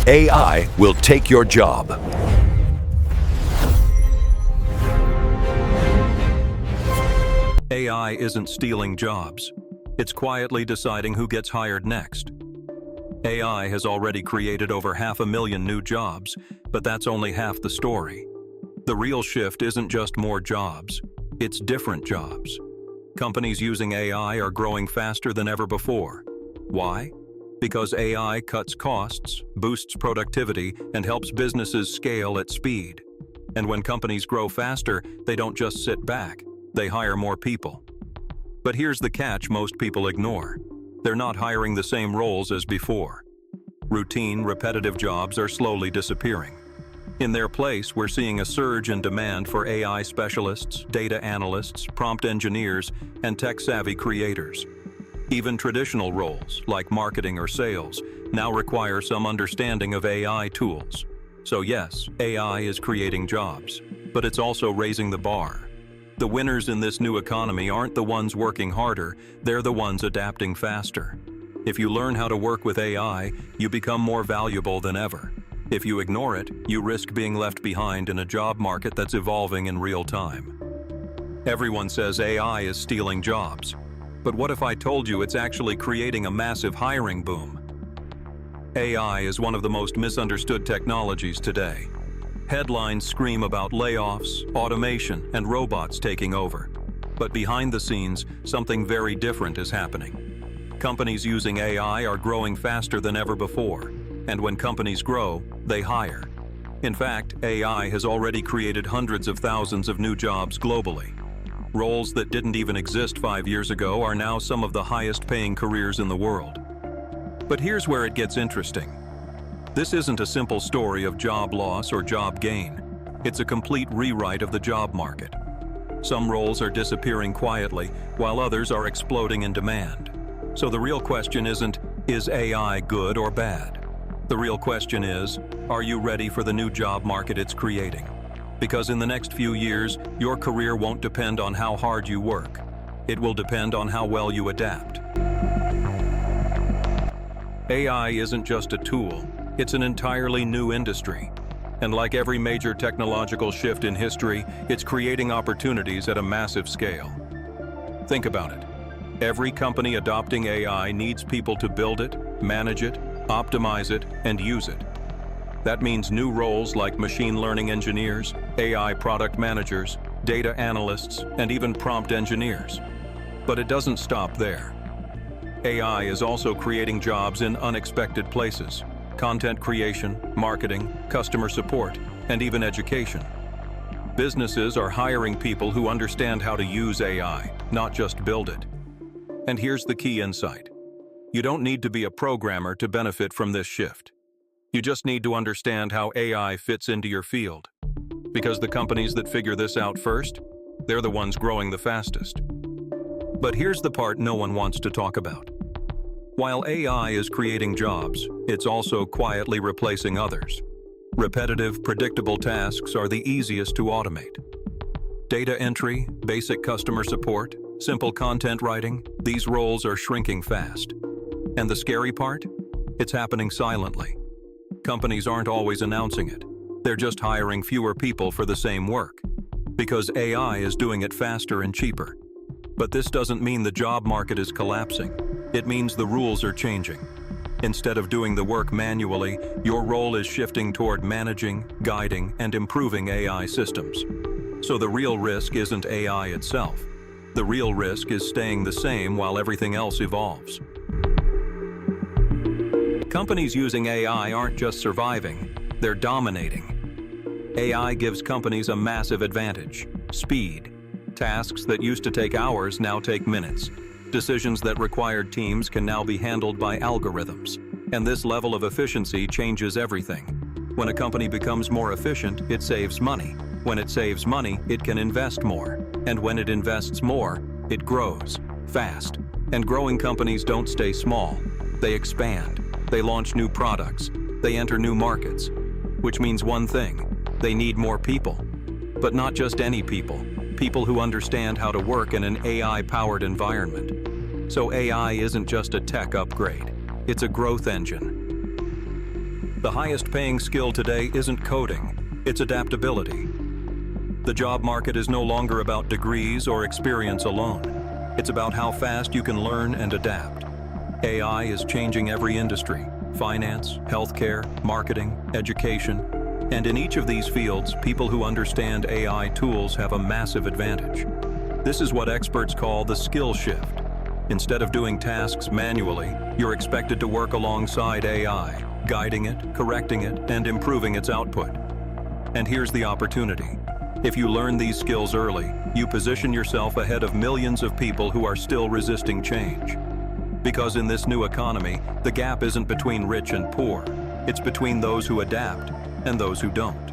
AI will take your job. AI isn't stealing jobs. It's quietly deciding who gets hired next. AI has already created over 500,000 new jobs, but that's only half the story. The real shift isn't just more jobs, it's different jobs. Companies using AI are growing faster than ever before. Why? Because AI cuts costs, boosts productivity, and helps businesses scale at speed. And when companies grow faster, they don't just sit back, they hire more people. But here's the catch most people ignore. They're not hiring the same roles as before. Routine, repetitive jobs are slowly disappearing. In their place, we're seeing a surge in demand for AI specialists, data analysts, prompt engineers, and tech-savvy creators. Even traditional roles, like marketing or sales, now require some understanding of AI tools. So yes, AI is creating jobs, but it's also raising the bar. The winners in this new economy aren't the ones working harder, they're the ones adapting faster. If you learn how to work with AI, you become more valuable than ever. If you ignore it, you risk being left behind in a job market that's evolving in real time. Everyone says AI is stealing jobs. But what if I told you it's actually creating a massive hiring boom? AI is one of the most misunderstood technologies today. Headlines scream about layoffs, automation, and robots taking over. But behind the scenes, something very different is happening. Companies using AI are growing faster than ever before. And when companies grow, they hire. In fact, AI has already created hundreds of thousands of new jobs globally. Roles that didn't even exist 5 years ago are now some of the highest-paying careers in the world. But here's where it gets interesting. This isn't a simple story of job loss or job gain. It's a complete rewrite of the job market. Some roles are disappearing quietly, while others are exploding in demand. So the real question isn't, is AI good or bad? The real question is, are you ready for the new job market it's creating? Because in the next few years, your career won't depend on how hard you work. It will depend on how well you adapt. AI isn't just a tool, it's an entirely new industry. And like every major technological shift in history, it's creating opportunities at a massive scale. Think about it. Every company adopting AI needs people to build it, manage it, optimize it, and use it. That means new roles like machine learning engineers, AI product managers, data analysts, and even prompt engineers. But it doesn't stop there. AI is also creating jobs in unexpected places: content creation, marketing, customer support, and even education. Businesses are hiring people who understand how to use AI, not just build it. And here's the key insight. You don't need to be a programmer to benefit from this shift. You just need to understand how AI fits into your field. Because the companies that figure this out first, they're the ones growing the fastest. But here's the part no one wants to talk about. While AI is creating jobs, it's also quietly replacing others. Repetitive, predictable tasks are the easiest to automate. Data entry, basic customer support, simple content writing, these roles are shrinking fast. And the scary part? It's happening silently. Companies aren't always announcing it. They're just hiring fewer people for the same work. Because AI is doing it faster and cheaper. But this doesn't mean the job market is collapsing. It means the rules are changing. Instead of doing the work manually, your role is shifting toward managing, guiding, and improving AI systems. So the real risk isn't AI itself. The real risk is staying the same while everything else evolves. Companies using AI aren't just surviving, they're dominating. AI gives companies a massive advantage: speed. Tasks that used to take hours now take minutes. Decisions that required teams can now be handled by algorithms. And this level of efficiency changes everything. When a company becomes more efficient, it saves money. When it saves money, it can invest more. And when it invests more, it grows fast. And growing companies don't stay small. They expand. They launch new products. They enter new markets. Which means one thing: they need more people. But not just any people. People who understand how to work in an AI-powered environment. So AI isn't just a tech upgrade. It's a growth engine. The highest paying skill today isn't coding, it's adaptability. The job market is no longer about degrees or experience alone. It's about how fast you can learn and adapt. AI is changing every industry: finance, healthcare, marketing, education. And in each of these fields, people who understand AI tools have a massive advantage. This is what experts call the skill shift. Instead of doing tasks manually, you're expected to work alongside AI, guiding it, correcting it, and improving its output. And here's the opportunity. If you learn these skills early, you position yourself ahead of millions of people who are still resisting change. Because in this new economy, the gap isn't between rich and poor. It's between those who adapt and those who don't.